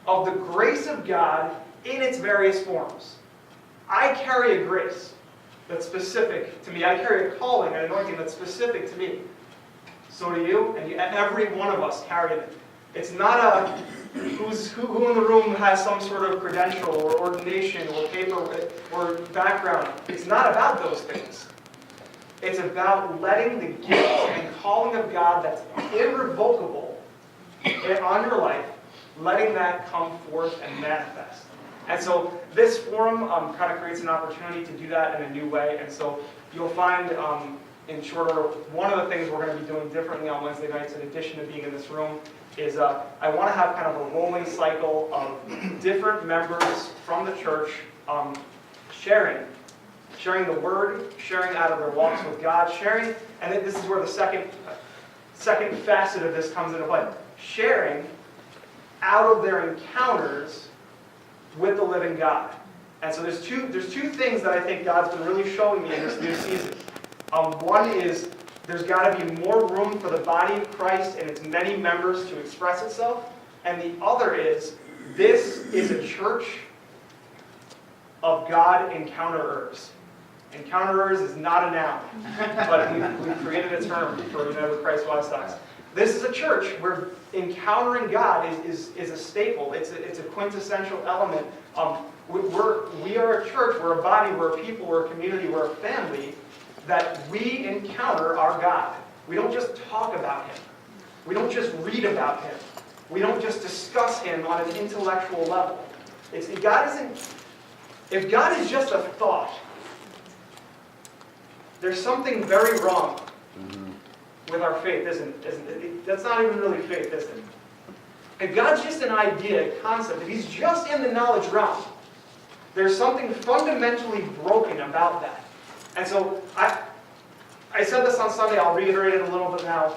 of the grace of God in its various forms. I carry a grace that's specific to me. I carry a calling, an anointing that's specific to me. So do you, and every one of us carry it. It's not a who in the room has some sort of credential or ordination or paper or background. It's not about those things. It's about letting the gift and calling of God that's irrevocable on your life, letting that come forth and manifest. And so this forum kind of creates an opportunity to do that in a new way. And so you'll find in short order, one of the things we're going to be doing differently on Wednesday nights, in addition to being in this room, is I want to have kind of a rolling cycle of different members from the church sharing the word, sharing out of their walks with God, sharing, and then this is where the second facet of this comes into play, sharing out of their encounters with the living God. And so there's two things that I think God's been really showing me in this new season. One is there's got to be more room for the body of Christ and its many members to express itself. And the other is, this is a church of God encounterers. Encounterers is not a noun, but we've created a term for United with Christ Wysox. This is a church where encountering God is a staple. It's a quintessential element. We are a church, we're a body, we're a people, we're a community, we're a family, that we encounter our God. We don't just talk about Him. We don't just read about Him. We don't just discuss Him on an intellectual level. If God is just a thought, there's something very wrong with our faith, isn't it? That's not even really faith, is it? If God's just an idea, a concept, if He's just in the knowledge realm, there's something fundamentally broken about that. And so, I said this on Sunday, I'll reiterate it a little bit now.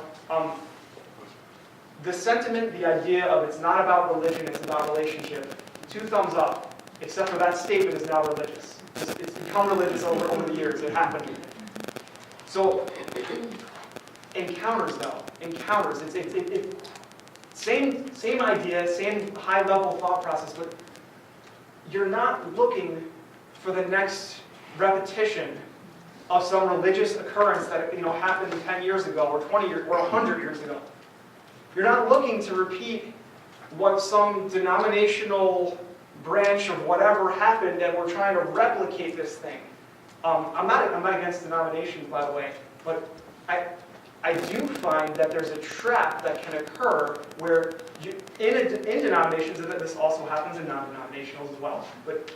The sentiment, the idea of it's not about religion, it's about relationship, 2 thumbs up, except for that statement is now religious. It's become religious over the years, it happened. So, encounters though, encounters, same idea, same high-level thought process, but you're not looking for the next repetition of some religious occurrence that happened 10 years ago, or 20 years, or 100 years ago. You're not looking to repeat what some denominational branch of whatever happened, and we're trying to replicate this thing. I'm not against denominations, by the way, but I do find that there's a trap that can occur where in denominations, and this also happens in non-denominationals as well, but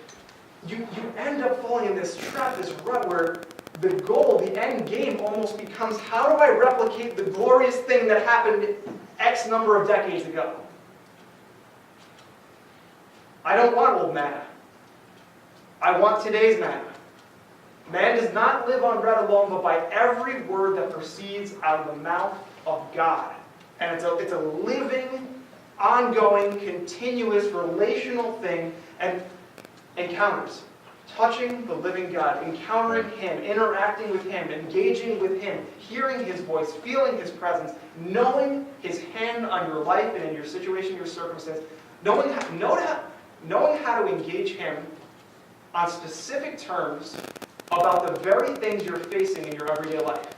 you end up falling in this trap, this rut where the goal, the end game almost becomes, how do I replicate the glorious thing that happened X number of decades ago? I don't want old manna. I want today's manna. Man does not live on bread alone, but by every word that proceeds out of the mouth of God. And it's a living, ongoing, continuous, relational thing, and encounters. Touching the living God, encountering Him, interacting with Him, engaging with Him, hearing His voice, feeling His presence, knowing His hand on your life and in your situation, your circumstance, knowing how to engage Him on specific terms about the very things you're facing in your everyday life.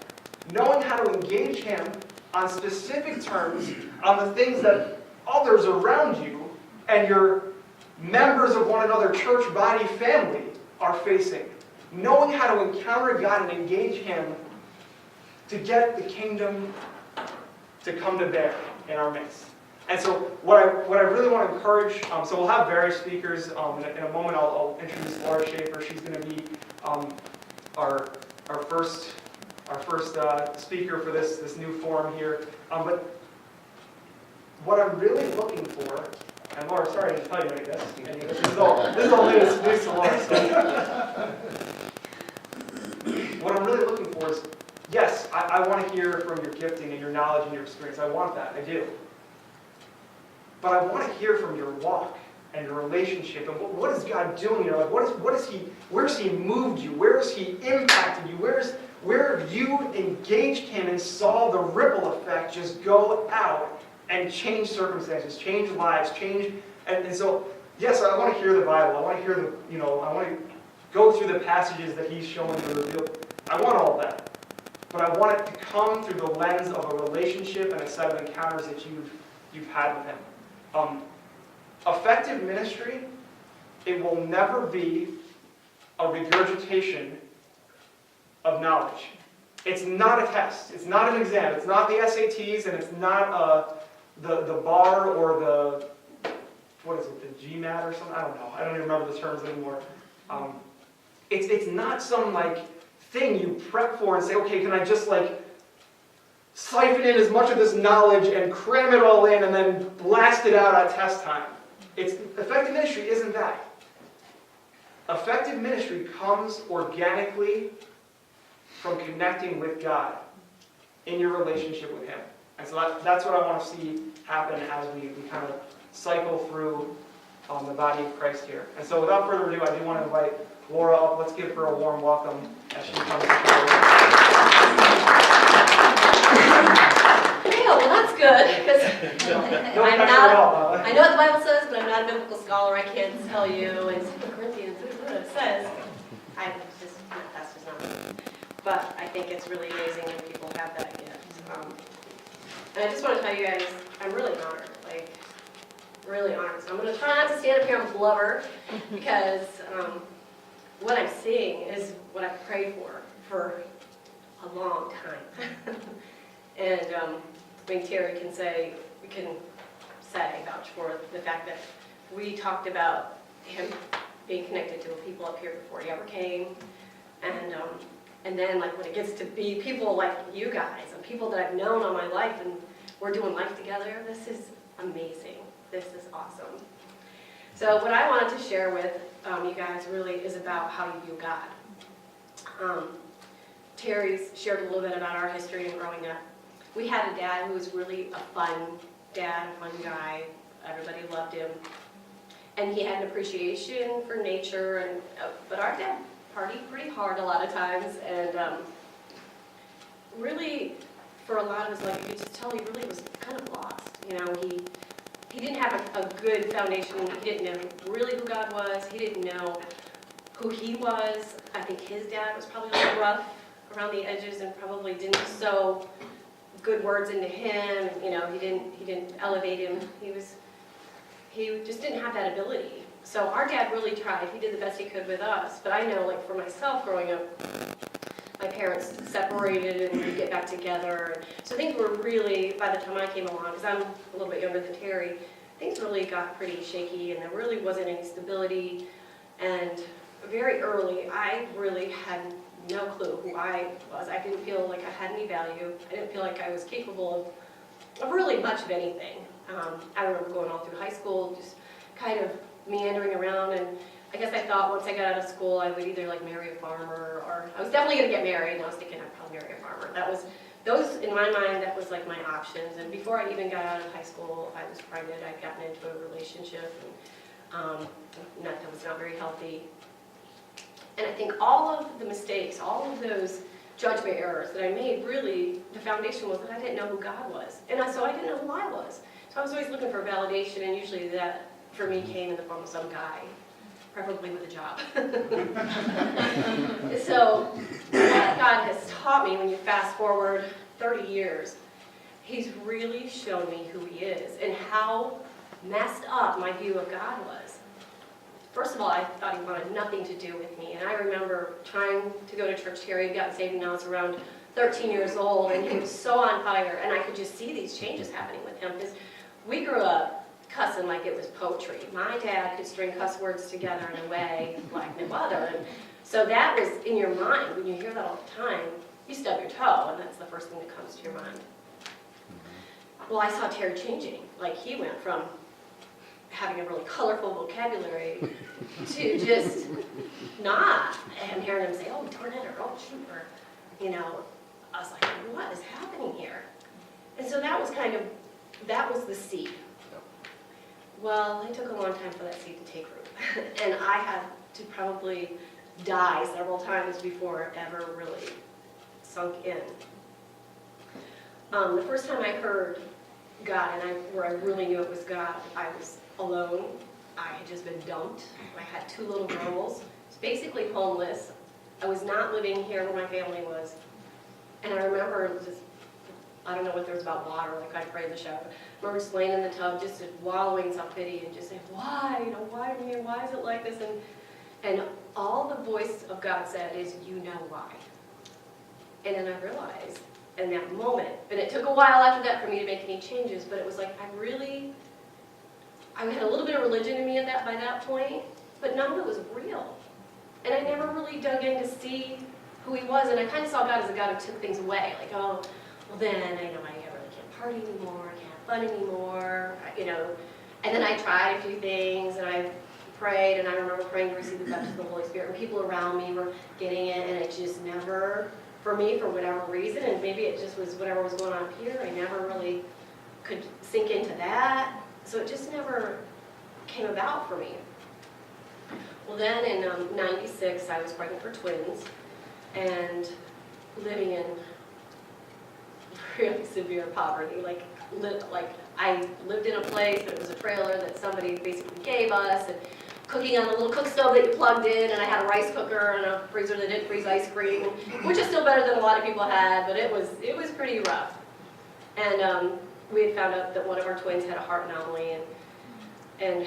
Knowing how to engage Him on specific terms on the things that others around you and your members of one another, church, body, family, are facing. Knowing how to encounter God and engage Him to get the kingdom to come to bear in our midst. And so what I really want to encourage, so we'll have various speakers. In a moment I'll introduce Laura Schaffer. She's going to be our first speaker for this new forum here. But what I'm really looking for, and Laura, sorry to tell you any of this. This is all news to Laura. So. What I'm really looking for is, yes, I want to hear from your gifting and your knowledge and your experience. I want that, I do. But I want to hear from your walk and your relationship, and what is God doing in your life? Where has He moved you? Where has He impacted you? Where have you engaged Him and saw the ripple effect just go out and change circumstances, change lives, change And so, yes, I want to hear the Bible. I want to hear I want to go through the passages that he's showing me revealed. I want all that. But I want it to come through the lens of a relationship and a set of encounters that you've had with him. Effective ministry, it will never be a regurgitation of knowledge. It's not a test. It's not an exam. It's not the SATs, and it's not the bar or the, what is it, the GMAT or something? I don't know. I don't even remember the terms anymore. It's not some thing you prep for and say, okay, can I just siphon in as much of this knowledge and cram it all in and then blast it out at test time. Effective ministry isn't that. Effective ministry comes organically from connecting with God in your relationship with him. And so that's what I want to see happen as we kind of cycle through the body of Christ here. And so without further ado, I do want to invite Laura up. Let's give her a warm welcome as she comes to share. Well, that's good, because I know what the Bible says, but I'm not a biblical scholar. I can't tell you in 2 Corinthians what it says. That's just not me. But I think it's really amazing when people have that gift. And I just want to tell you guys, I'm really honored, really honored. So I'm going to try not to stand up here and blubber, because what I'm seeing is what I've prayed for a long time. And Terry can vouch for the fact that we talked about him being connected to people up here before he ever came, and then when it gets to be people like you guys and people that I've known all my life, and we're doing life together. This is amazing. This is awesome. So what I wanted to share with you guys really is about how you view God. Terry's shared a little bit about our history and growing up. We had a dad who was really a fun dad, a fun guy. Everybody loved him. And he had an appreciation for nature, but our dad partied pretty hard a lot of times, and really, for a lot of his life, you could just tell he really was kind of lost. He didn't have a good foundation. He didn't know really who God was. He didn't know who he was. I think his dad was probably a little rough around the edges and probably didn't sow good words into him. He didn't elevate him. He just didn't have that ability. So our dad really tried. He did the best he could with us. But I know, for myself growing up, my parents separated and we'd get back together. So things were really, by the time I came along, because I'm a little bit younger than Terry, things really got pretty shaky, and there really wasn't any stability. And very early, I really had no clue who I was. I didn't feel like I had any value. I didn't feel like I was capable of really much of anything. I remember going all through high school, just kind of meandering around, and I guess I thought once I got out of school I would either marry a farmer, or I was definitely going to get married, and I was thinking I'd probably marry a farmer. Those in my mind, that was my options. And before I even got out of high school, I was pregnant. I'd gotten into a relationship, and that was not very healthy. And I think all of the mistakes, all of those judgment errors that I made, really, the foundation was that I didn't know who God was. And so I didn't know who I was. So I was always looking for validation, and usually that, for me, came in the form of some guy, preferably with a job. So what God has taught me, when you fast forward 30 years, he's really shown me who he is and how messed up my view of God was. First of all, I thought he wanted nothing to do with me. And I remember trying to go to church. Terry had gotten saved when I was around 13 years old, and he was so on fire. And I could just see these changes happening with him, because we grew up cussing like it was poetry. My dad could string cuss words together in a way like no other. And so that was in your mind. When you hear that all the time, you stub your toe, and that's the first thing that comes to your mind. Well, I saw Terry changing. He went from having a really colorful vocabulary to just not. And hearing him say, oh, darn it, or oh, shoot, or, I was like, what is happening here? And so that was the seed. Well, it took a long time for that seed to take root. And I had to probably die several times before it ever really sunk in. The first time I heard God, and where I really knew it was God, I was alone. I had just been dumped. I had 2 little girls. I was basically homeless. I was not living here where my family was. And I remember just, I don't know what there was about water, like I prayed in the shower. I remember just laying in the tub, just wallowing in self-pity and just saying, why? Why me? Why is it like this? And all the voice of God said is, you know why. And then I realized in that moment, and it took a while after that for me to make any changes, but it was like I had a little bit of religion in me by that point, but none of it was real. And I never really dug in to see who he was, and I kind of saw God as a God who took things away, like, oh, well then, I really can't party anymore, I can't have fun anymore, and then I tried a few things, and I prayed, and I remember praying to receive the baptism of the Holy Spirit, and people around me were getting it, and it just never, for me, for whatever reason, and maybe it just was whatever was going on up here, I never really could sink into that, so it just never came about for me. Well then, in '96, I was pregnant for twins, and living in really severe poverty, I lived in a place that was a trailer that somebody basically gave us, and cooking on a little cook stove that you plugged in, and I had a rice cooker and a freezer that didn't freeze ice cream, which is still better than a lot of people had, but it was pretty rough. And we had found out that one of our twins had a heart anomaly, and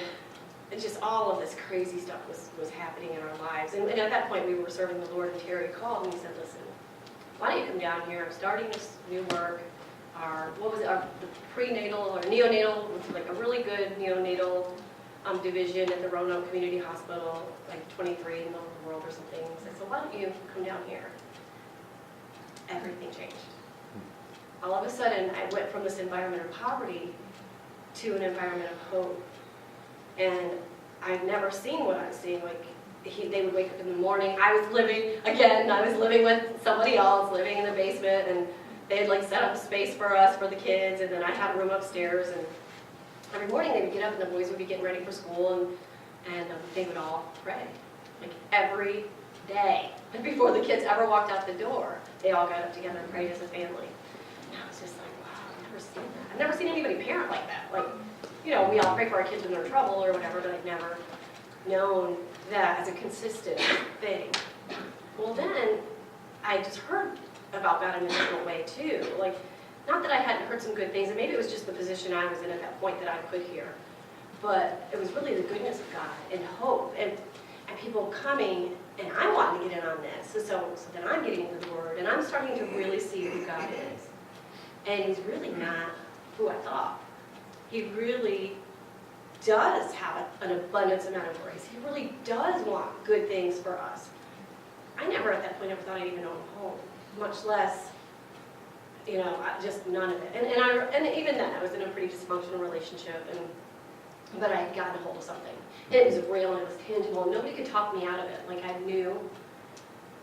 just all of this crazy stuff was happening in our lives. And at that point, we were serving the Lord, and Terry called and he said, listen, why don't you come down here? I'm starting this new work. The prenatal or neonatal, like a really good neonatal division at the Roanoke Community Hospital, like 23 in the middle of the world or something. He said, so why don't you come down here? Everything changed. All of a sudden, I went from this environment of poverty to an environment of hope. And I've never seen what I was seeing. They would wake up in the morning. I was living with somebody else, living in the basement, and they had set up a space for us, for the kids, and then I had a room upstairs, and every morning they would get up and the boys would be getting ready for school, and they would all pray, every day. And before the kids ever walked out the door, they all got up together and prayed as a family. And I was just like, wow, I've never seen that. I've never seen anybody parent like that. We all pray for our kids when they're in trouble or whatever, but I've never known that as a consistent thing. Well then, I just heard about God in a different way too. Not that I hadn't heard some good things, and maybe it was just the position I was in at that point that I could hear, but it was really the goodness of God and hope and people coming, and I wanted to get in on this, so then I'm getting into the Word, and I'm starting to really see who God is. And He's really not who I thought. He really does have an abundance amount of grace. He really does want good things for us. I never at that point ever thought I'd even own a home, much less, just none of it. And even then, I was in a pretty dysfunctional relationship, but I had gotten a hold of something. And it was real and it was tangible, and nobody could talk me out of it. I knew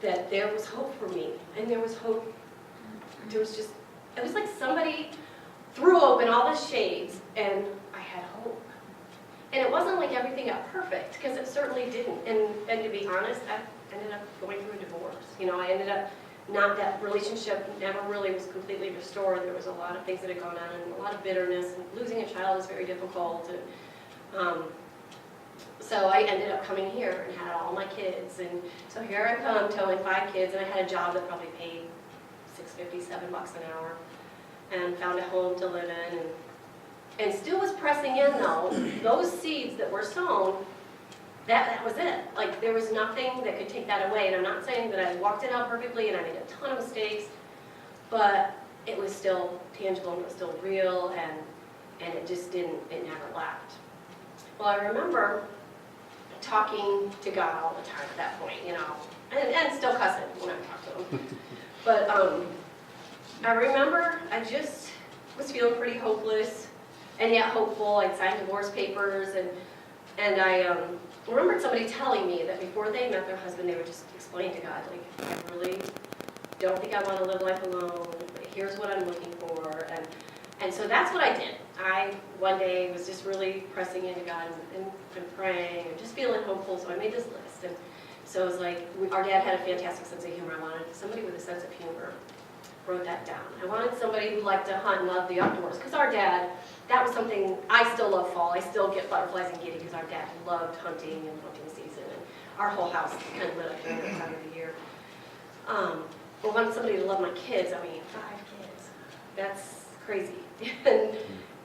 that there was hope for me, and there was hope. It was like somebody threw open all the shades, and I had hope. And it wasn't like everything got perfect, because it certainly didn't. And to be honest, I ended up going through a divorce. I ended up that relationship never really was completely restored. There was a lot of things that had gone on, and a lot of bitterness, and losing a child is very difficult. And so I ended up coming here and had all my kids. And so here I come, towing 5 kids, and I had a job that probably paid $6.50, $7 an hour, and found a home to live in, and still was pressing in though. Those seeds that were sown, that was it. There was nothing that could take that away. And I'm not saying that I walked it out perfectly and I made a ton of mistakes, but it was still tangible and it was still real, and it never left. Well, I remember talking to God all the time at that point, and still cussing when I talked to Him. But I remember I just was feeling pretty hopeless and yet hopeful. I'd signed divorce papers, and I remembered somebody telling me that before they met their husband, they would just explain to God, I really don't think I want to live life alone, but here's what I'm looking for. And so that's what I did. I, one day, was just really pressing into God and praying and just feeling hopeful, so I made this list. And so it was our dad had a fantastic sense of humor. I wanted somebody with a sense of humor. wrote that down. I wanted somebody who liked to hunt and loved the outdoors, because our dad, that was something, I still love fall. I still get butterflies and giddy because our dad loved hunting and hunting season, and our whole house is kind of lit up during that time of the year. I wanted somebody to love my kids. I mean, 5 kids. That's crazy.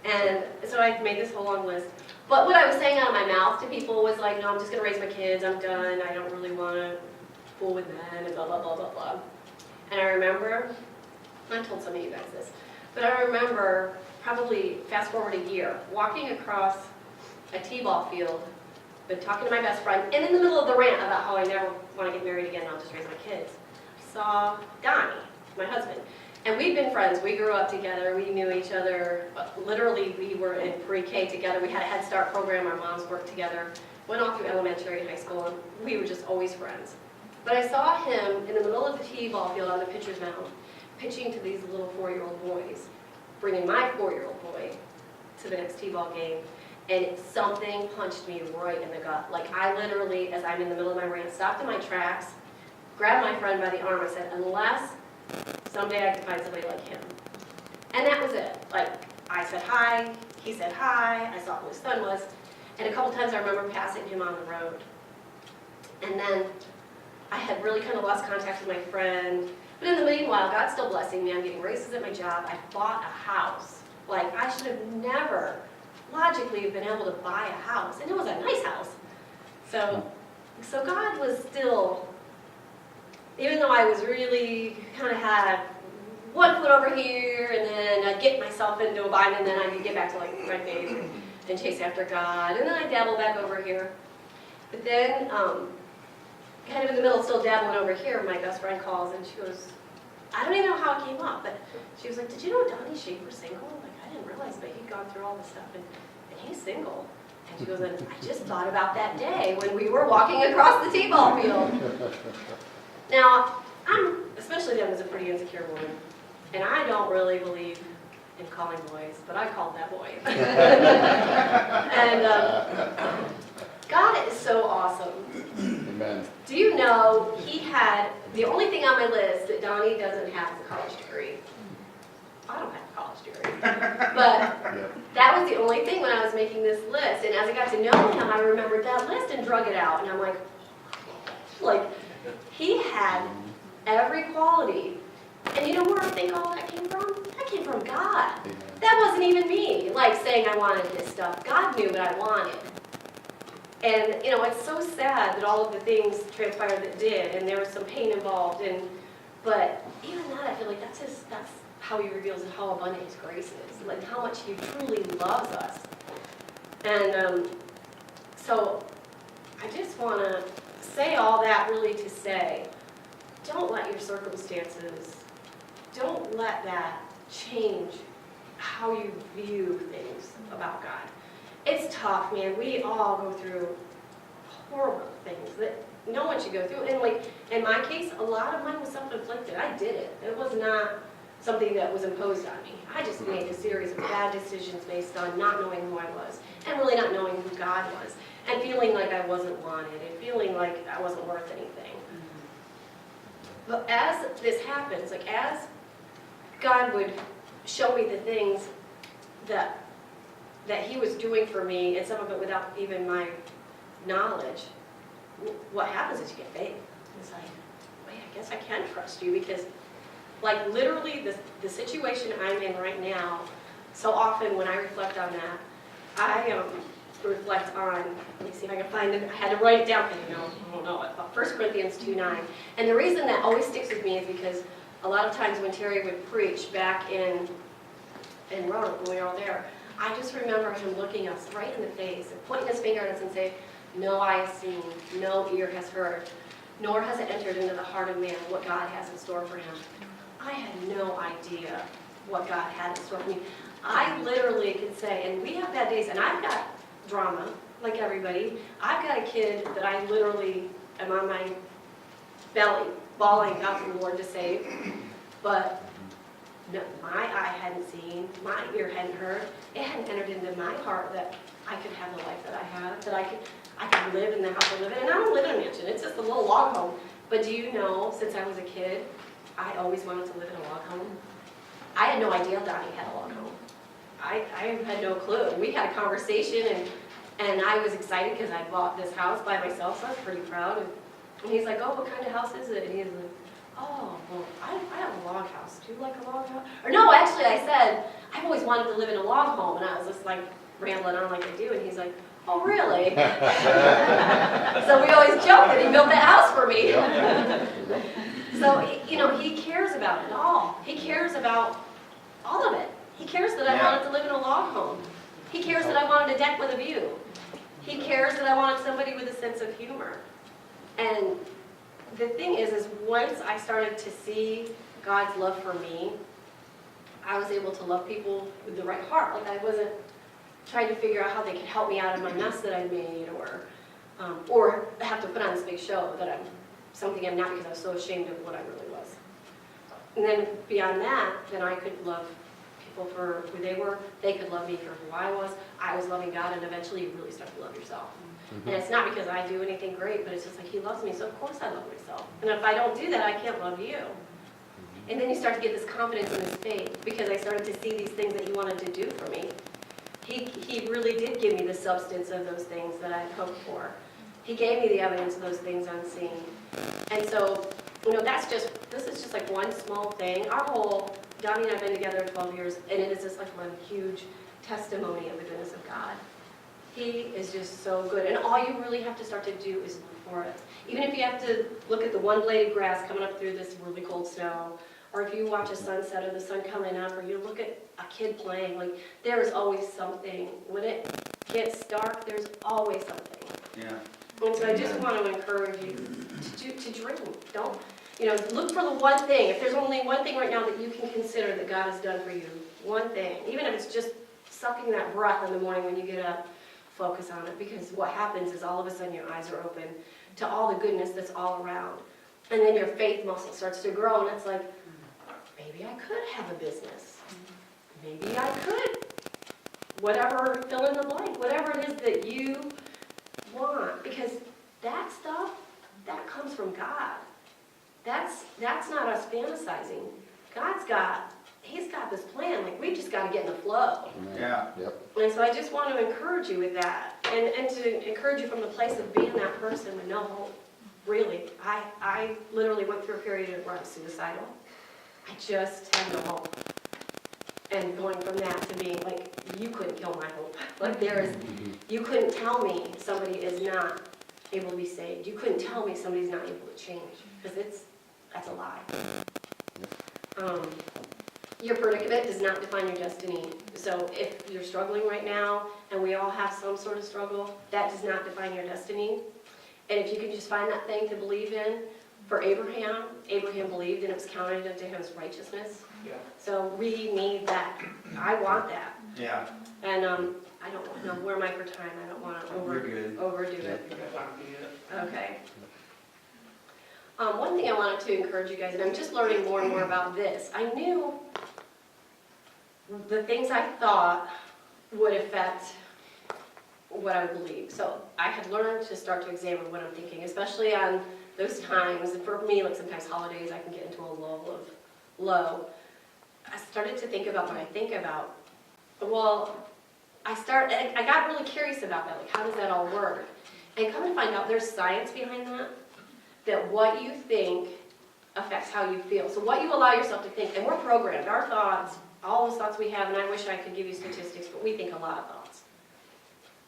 and so I made this whole long list. But what I was saying out of my mouth to people was like, no, I'm just going to raise my kids. I'm done. I don't really want to fool with men and blah, blah, blah, blah, blah. And I remember, I told some of you guys this, but I remember probably fast forward a year, walking across a t-ball field, been talking to my best friend, and in the middle of the rant about how I never want to get married again, I'll just raise my kids, I saw Donnie, my husband. And we'd been friends. We grew up together. We knew each other. Literally, we were in pre-K together. We had a Head Start program. Our moms worked together. Went all through elementary and high school, and we were just always friends. But I saw him in the middle of the t-ball field on the pitcher's mound, pitching to these little 4-year-old boys, bringing my 4-year-old boy to the next t-ball game, and something punched me right in the gut. Like, I literally, as I'm in the middle of my rant, stopped in my tracks, grabbed my friend by the arm. I said, unless someday I can find somebody like him. And that was it. Like, I said hi, he said hi, I saw who his son was, and a couple times I remember passing him on the road. And then I had really kind of lost contact with my friend, but in the meanwhile, God's still blessing me. I'm getting raises at my job. I bought a house. Like, I should have never logically been able to buy a house, and it was a nice house. So God was still, even though I was really kind of had one foot over here, and then I'd get myself into a bind, and then I'd get back to like my faith and chase after God, and then I'd dabble back over here. But then, kind of in the middle, still dabbling over here, my best friend calls, and she goes, I don't even know how it came up, but she was like, did you know Donnie Schaffer's single? Like, I didn't realize, but he'd gone through all this stuff, and he's single. And she goes, and I just thought about that day when we were walking across the t-ball field. Now, I'm, especially then, was a pretty insecure woman, and I don't really believe in calling boys, but I called that boy. And God is so awesome. Amen. Do you know he had, the only thing on my list that Donnie doesn't have is a college degree. I don't have a college degree. But that was the only thing when I was making this list. And as I got to know him, I remembered that list and drug it out. And I'm like, he had every quality. And you know where I think all that came from? That came from God. That wasn't even me, like saying I wanted this stuff. God knew what I wanted. And, you know, it's so sad that all of the things transpired that did, and there was some pain involved, but even that, I feel like that's how he reveals how abundant his grace is, like how much he truly loves us. And so I just want to say all that really to say, don't let your circumstances, don't let that change how you view things about God. It's tough, man. We all go through horrible things that no one should go through. And like, in my case, a lot of mine was self-inflicted. I did it. It was not something that was imposed on me. I just made a series of bad decisions based on not knowing who I was, and really not knowing who God was, and feeling like I wasn't wanted, and feeling like I wasn't worth anything. But as this happens, like as God would show me the things that he was doing for me, and some of it without even my knowledge, what happens is you get faith. It's like, wait, I guess I can trust you, because like literally the situation I'm in right now, so often when I reflect on that, I reflect on, let me see if I can find it, I had to write it down, because I don't know it, 1 Corinthians 2:9. And the reason that always sticks with me is because a lot of times when Terry would preach back in Roanoke, when we were all there, I just remember him looking us right in the face and pointing his finger at us and saying, no eye has seen, no ear has heard, nor has it entered into the heart of man what God has in store for him. I had no idea what God had in store for me. I literally could say, and we have bad days, and I've got drama, like everybody. I've got a kid that I literally am on my belly, bawling out to the Lord to save, but no, my eye hadn't seen, my ear hadn't heard, it hadn't entered into my heart that I could have the life that I have, that I could live in the house I live in. And I don't live in a mansion, it's just a little log home. But do you know, since I was a kid, I always wanted to live in a log home. I had no idea Donnie had a log home. I had no clue. We had a conversation, and I was excited because I bought this house by myself, so I was pretty proud. And he's like, oh, what kind of house is it? And he's like, oh, well, I have a log house. Do you like a log house? Or no, actually, I said, I've always wanted to live in a log home. And I was just like rambling on like I do. And he's like, oh, really? So we always joke that he built that house for me. So, he cares about it all. He cares about all of it. He cares that I wanted to live in a log home. He cares that I wanted a deck with a view. He cares that I wanted somebody with a sense of humor. And the thing is once I started to see God's love for me, I was able to love people with the right heart. Like I wasn't trying to figure out how they could help me out of my mess that I made, or have to put on this big show that I'm something I'm not because I was so ashamed of what I really was. And then beyond that, then I could love people for who they were. They could love me for who I was. I was loving God, and eventually you really start to love yourself. And it's not because I do anything great, but it's just like He loves me, so of course I love myself. And if I don't do that, I can't love you. And then you start to get this confidence in this faith, because I started to see these things that He wanted to do for me. He really did give me the substance of those things that I hoped for. He gave me the evidence of those things unseen. And so, this is just like one small thing. Donnie and I have been together 12 years, and it is just like one huge testimony of the goodness of God. He is just so good. And all you really have to start to do is look for it. Even if you have to look at the one-bladed grass coming up through this really cold snow, or if you watch a sunset or the sun coming up, or you look at a kid playing, like there is always something. When it gets dark, there's always something. Yeah. And so I just want to encourage you to dream. Don't, look for the one thing. If there's only one thing right now that you can consider that God has done for you, one thing, even if it's just sucking that breath in the morning when you get up, focus on it. Because what happens is all of a sudden your eyes are open to all the goodness that's all around. And then your faith muscle starts to grow, and it's like, maybe I could have a business. Maybe I could. Whatever, fill in the blank. Whatever it is that you want. Because that stuff, that comes from God. That's not us fantasizing. He's got this plan. Like, we've just got to get in the flow. Yeah. Yep. And so I just want to encourage you with that. And to encourage you from the place of being that person with no hope. Really. I literally went through a period where I was suicidal. I just had no hope. And going from that to being like, you couldn't kill my hope. Like you couldn't tell me somebody is not able to be saved. You couldn't tell me somebody's not able to change. Because that's a lie. Your predicament does not define your destiny. So if you're struggling right now, and we all have some sort of struggle, that does not define your destiny. And if you can just find that thing to believe in, for Abraham believed and it was counted unto him as righteousness. Yeah. So we need that. I want that. Yeah. And I don't know, where am I for time? I don't want to You're good. overdo it. Yeah. Okay. One thing I wanted to encourage you guys, and I'm just learning more and more about this. I knew the things I thought would affect what I would believe. So I had learned to start to examine what I'm thinking, especially on those times. And for me, like sometimes holidays, I can get into a lull of low. I started to think about what I think about. Well, I got really curious about that. Like, how does that all work? And come to find out, there's science behind that. That what you think affects how you feel. So what you allow yourself to think, and we're programmed, our thoughts, all those thoughts we have, and I wish I could give you statistics, but we think a lot of thoughts.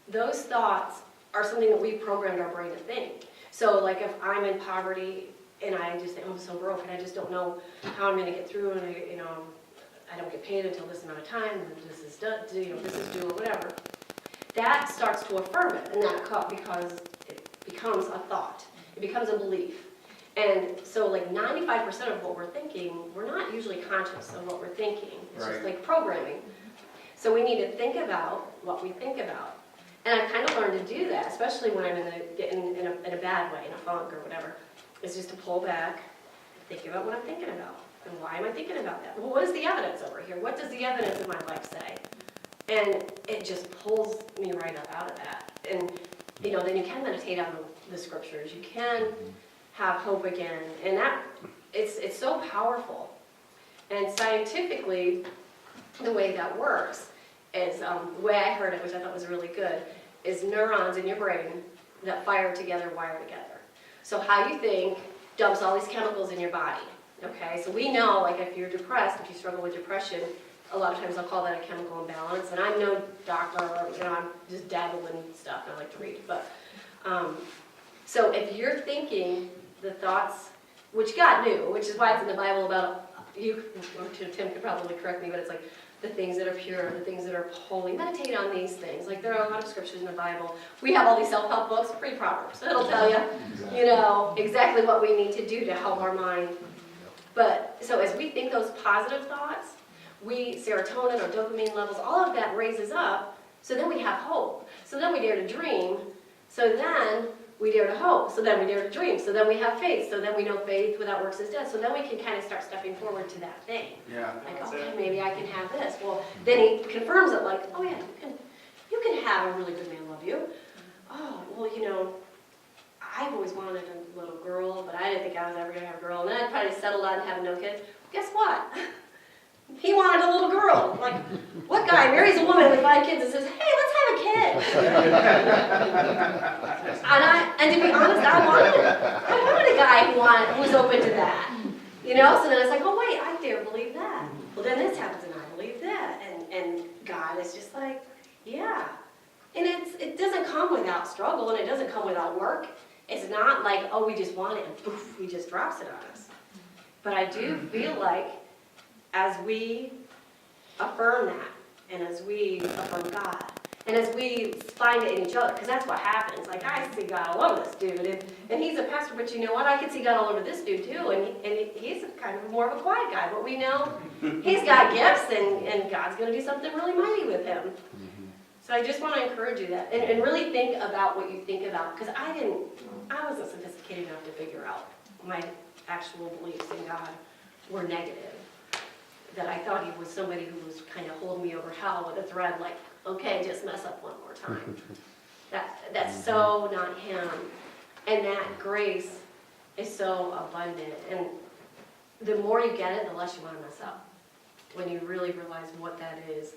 Those thoughts are something that we programmed our brain to think. So like if I'm in poverty and I just think, oh, I'm so broke and I just don't know how I'm going to get through, and I don't get paid until this amount of time, and this is done, this is due or whatever. That starts to affirm it, and that because it becomes a thought. It becomes a belief. And so like 95% of what we're thinking, we're not usually conscious of what we're thinking. It's just like programming. So we need to think about what we think about. And I've kind of learned to do that, especially when I'm in a bad way, in a funk or whatever, is just to pull back, think about what I'm thinking about. And why am I thinking about that? Well, what is the evidence over here? What does the evidence in my life say? And it just pulls me right up out of that. And then you can meditate on the scriptures. You can have hope again. And it's so powerful. And scientifically, the way that works is, the way I heard it, which I thought was really good, is neurons in your brain that fire together, wire together. So how you think dumps all these chemicals in your body, okay? So we know, like if you're depressed, if you struggle with depression, a lot of times I'll call that a chemical imbalance. And I'm no doctor, I'm just dabbling in stuff, and I like to read. But, so if you're thinking the thoughts, which God knew, which is why it's in the Bible about, you, or Tim could probably correct me, but it's like, the things that are pure, the things that are holy. Meditate on these things. Like there are a lot of scriptures in the Bible. We have all these self-help books, read Proverbs. It'll tell you, you know, exactly what we need to do to help our mind. But, so as we think those positive thoughts, serotonin or dopamine levels, all of that raises up, so then we have hope. So then we dare to dream. So then we dare to hope. So then we dare to dream. So then we have faith. So then we know faith without works is dead. So then we can kind of start stepping forward to that thing. Yeah. Like, okay, maybe I can have this. Well, then he confirms it like, oh yeah, you can have a really good man love you. Oh, well, you know, I've always wanted a little girl, but I didn't think I was ever going to have a girl. And then I'd probably settle down and have no kids. Guess what? He wanted a little girl. Like, what guy marries a woman with 5 kids and says, hey, let's have a kid? And to be honest, I wanted a guy who was open to that. You know? So then it's like, oh wait, I dare believe that. Well, then this happens and I believe that. And God is just like, yeah. And it doesn't come without struggle, and it doesn't come without work. It's not like, oh, we just want it and poof, he just drops it on us. But I do feel like as we affirm that, and as we affirm God, and as we find it in each other, because that's what happens. Like, I see God all over this dude, and he's a pastor, but you know what? I can see God all over this dude too, and he's kind of more of a quiet guy, but we know he's got gifts, and God's going to do something really mighty with him. So I just want to encourage you that, and really think about what you think about, because I wasn't sophisticated enough to figure out my actual beliefs in God were negative. That I thought he was somebody who was kind of holding me over hell with a thread, like, okay, just mess up one more time. That's so not him. And that grace is so abundant. And the more you get it, the less you want to mess up. When you really realize what that is,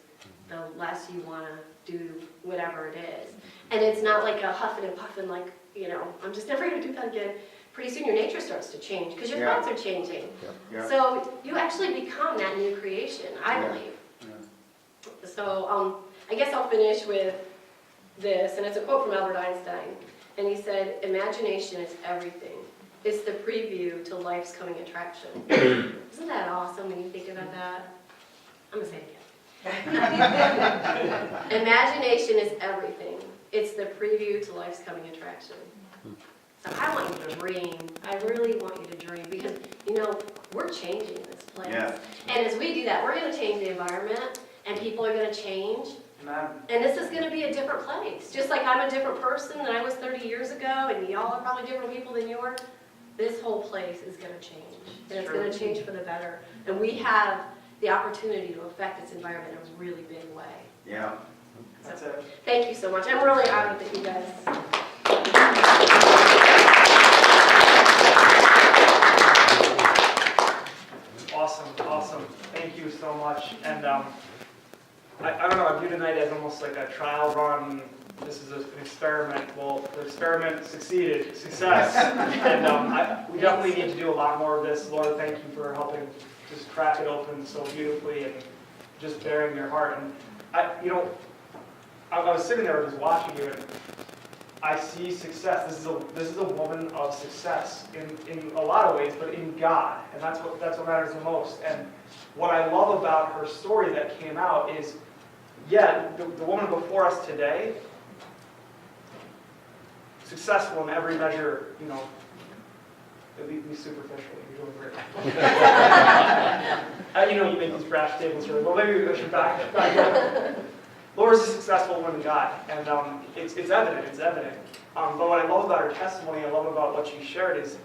the less you want to do whatever it is. And it's not like a huffing and puffing, like, you know, I'm just never going to do that again. Pretty soon your nature starts to change because your thoughts are changing. Yeah. So you actually become that new creation, I believe. Yeah. So I guess I'll finish with this, and it's a quote from Albert Einstein. And he said, imagination is everything. It's the preview to life's coming attraction. Isn't that awesome when you think about that? I'm going to say it again. Imagination is everything. It's the preview to life's coming attraction. So I want you to dream. I really want you to dream because, you know, we're changing this place. Yeah. And as we do that, we're going to change the environment, and people are going to change. Amen. And this is going to be a different place. Just like I'm a different person than I was 30 years ago, and y'all are probably different people than you were, this whole place is going to change. And it's going to change for the better. And we have the opportunity to affect its environment in a really big way. Yeah. That's it. Thank you so much. I'm really honored that you guys... Awesome. Thank you so much. And I don't know, I view tonight as almost like a trial run. This is an experiment. Well, the experiment succeeded. Success. And we definitely need to do a lot more of this. Laura, thank you for helping just crack it open so beautifully and just bearing your heart. And I was sitting there just watching you, and I see success. This is a woman of success in a lot of ways, but in God, and that's what matters the most. And what I love about her story that came out is, the woman before us today, successful in every measure. You know, at least superficially, you're doing great. You make these brash statements. You're like, well, maybe we should back up. Laura's a successful woman in God, and it's evident. It's evident. But what I love about her testimony, I love about what she shared is,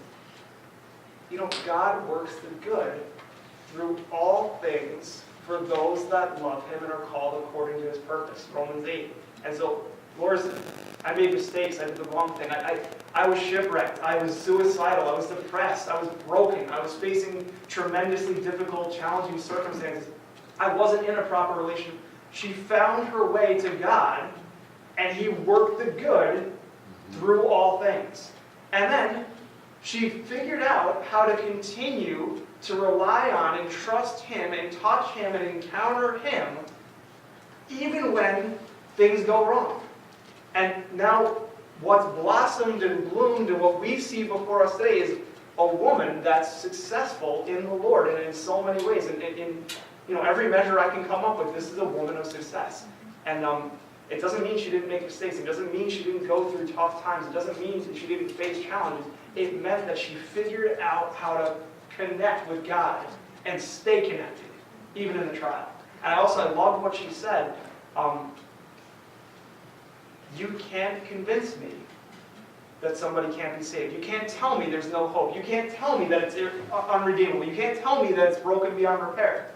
God works the good through all things for those that love Him and are called according to His purpose. Romans 8. And so Laura's I made mistakes. I did the wrong thing. I was shipwrecked. I was suicidal. I was depressed. I was broken. I was facing tremendously difficult, challenging circumstances. I wasn't in a proper relationship. She found her way to God, and He worked the good through all things. And then she figured out how to continue to rely on and trust Him and touch Him and encounter Him even when things go wrong. And now what's blossomed and bloomed and what we see before us today is a woman that's successful in the Lord and in so many ways. And in every measure I can come up with, this is a woman of success. And it doesn't mean she didn't make mistakes. It doesn't mean she didn't go through tough times. It doesn't mean that she didn't face challenges. It meant that she figured out how to connect with God and stay connected, even in the trial. And I loved what she said. You can't convince me that somebody can't be saved. You can't tell me there's no hope. You can't tell me that it's unredeemable. You can't tell me that it's broken beyond repair.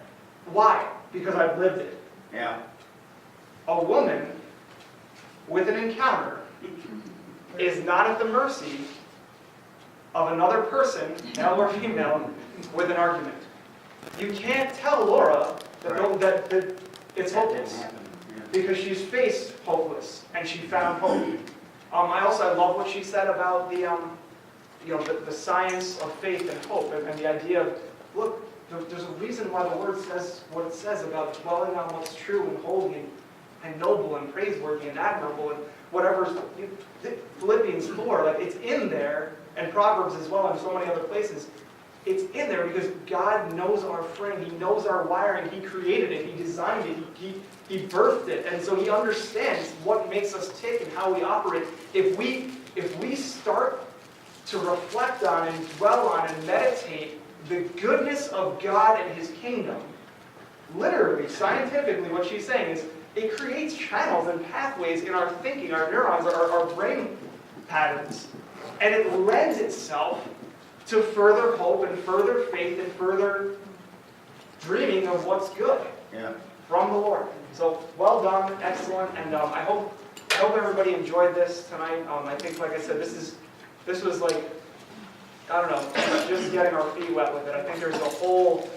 Why? Because I've lived it. Yeah. A woman with an encounter is not at the mercy of another person, male or female, with an argument. You can't tell Laura that it's hopeless because she's faced hopeless and she found hope. I love what she said about the science of faith and hope and the idea of, look, there's a reason why the Word says what it says about dwelling on what's true and holy and noble and praiseworthy and admirable and whatever. Philippians 4, it's in there, and Proverbs as well, and so many other places. It's in there because God knows our frame. He knows our wiring. He created it. He designed it. He birthed it. And so He understands what makes us tick and how we operate. If we start to reflect on and dwell on and meditate the goodness of God and His kingdom, literally, scientifically, what she's saying is it creates channels and pathways in our thinking, our neurons, our brain patterns. And it lends itself to further hope and further faith and further dreaming of what's good from the Lord. So well done, excellent, and I hope everybody enjoyed this tonight. I think, like I said, this was like, I don't know, just getting our feet wet with it. I think there's a whole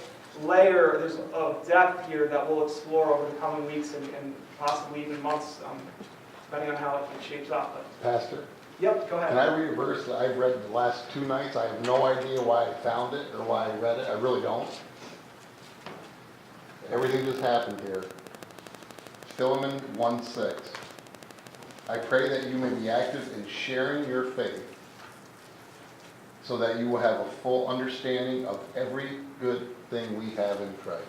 layer, there's of depth here that we'll explore over the coming weeks and possibly even months, depending on how it shapes up. Pastor, Yep, go ahead. can I read a verse that I've read the last 2 nights? I have no idea why I found it or why I read it. I really don't. Everything just happened here. Philemon 1:6. I pray that you may be active in sharing your faith so that you will have a full understanding of every good thing we have in Christ.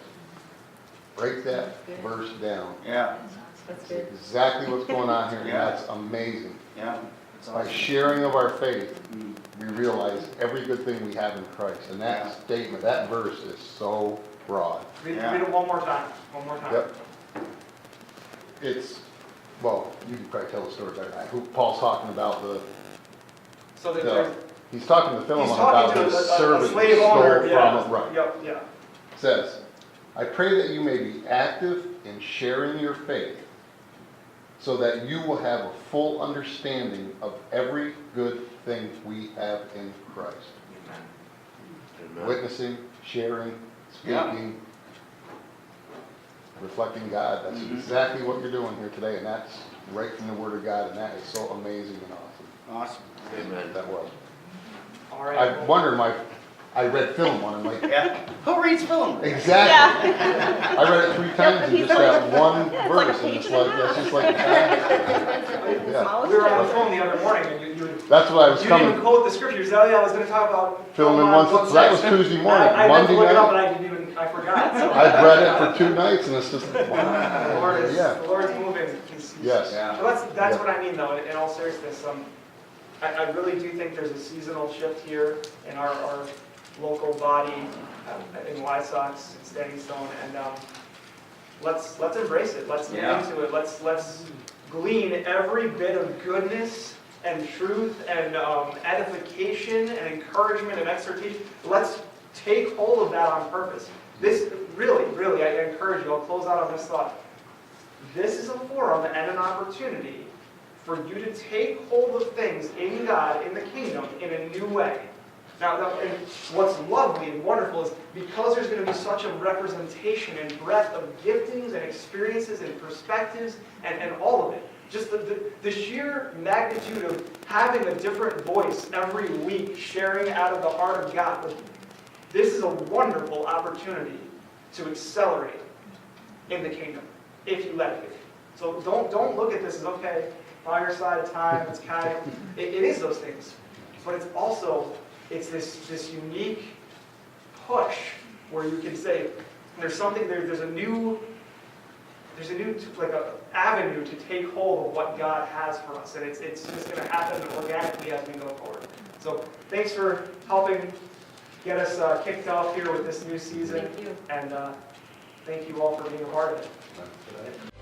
Break that verse down. Yeah. That's That's good. exactly what's going on here, and Yeah. that's amazing. Yeah. By sharing of our faith, we realize every good thing we have in Christ. And that Yeah. statement, that verse is so broad. Read it one more time. One more time. Yep. It's, well, you can probably tell the story better than I. Who Paul's talking about So that he's talking to Philemon he's about talking his to a servant who slave stole owner. from Yeah. him. Right. Yep. Yeah. Says, I pray that you may be active in sharing your faith so that you will have a full understanding of every good thing we have in Christ. Witnessing, sharing, speaking, reflecting God. That's exactly what you're doing here today, and that's right from the Word of God, and that is so amazing and awesome. Awesome. Amen. That was. All right. I wondered, I read Philemon, I'm like, Yeah. Who reads film? exactly. I read it 3 times and just that one Yeah, it's like a verse, and page it's and a like, half. that's just like, yeah. We were on the phone the other morning, and you That's what I was didn't even coming, quote the scriptures. Oh yeah, I was going to talk about Philemon 1:6. That was Tuesday morning. I meant to Monday look it up, night, and I forgot. So. I've read it for 2 nights, and it's just, The wow. Lord is Yeah. moving. He's- Yes. Yeah. So that's Yeah. what I mean, though. In all seriousness, I really do think there's a seasonal shift here in our local body in Wysox and Standing Stone, and let's embrace it. Let's get Yeah. into it. Let's glean every bit of goodness and truth and edification and encouragement and exhortation. Let's take hold of that on purpose. This really, I encourage you. I'll close out on this thought. This is a forum and an opportunity for you to take hold of things in God, in the kingdom, in a new way. Now, and what's lovely and wonderful is because there's going to be such a representation and breadth of giftings and experiences and perspectives and all of it. Just the sheer magnitude of having a different voice every week, sharing out of the heart of God. This is a wonderful opportunity to accelerate in the kingdom, if you let it be. So don't look at this as, okay, fireside time, it's kind of, it is those things. But it's also, it's this unique push where you can say, there's a new like a avenue to take hold of what God has for us, and it's just going to happen organically as we go forward. So thanks for helping get us kicked off here with this new season. Thank you. And thank you all for being a part of it.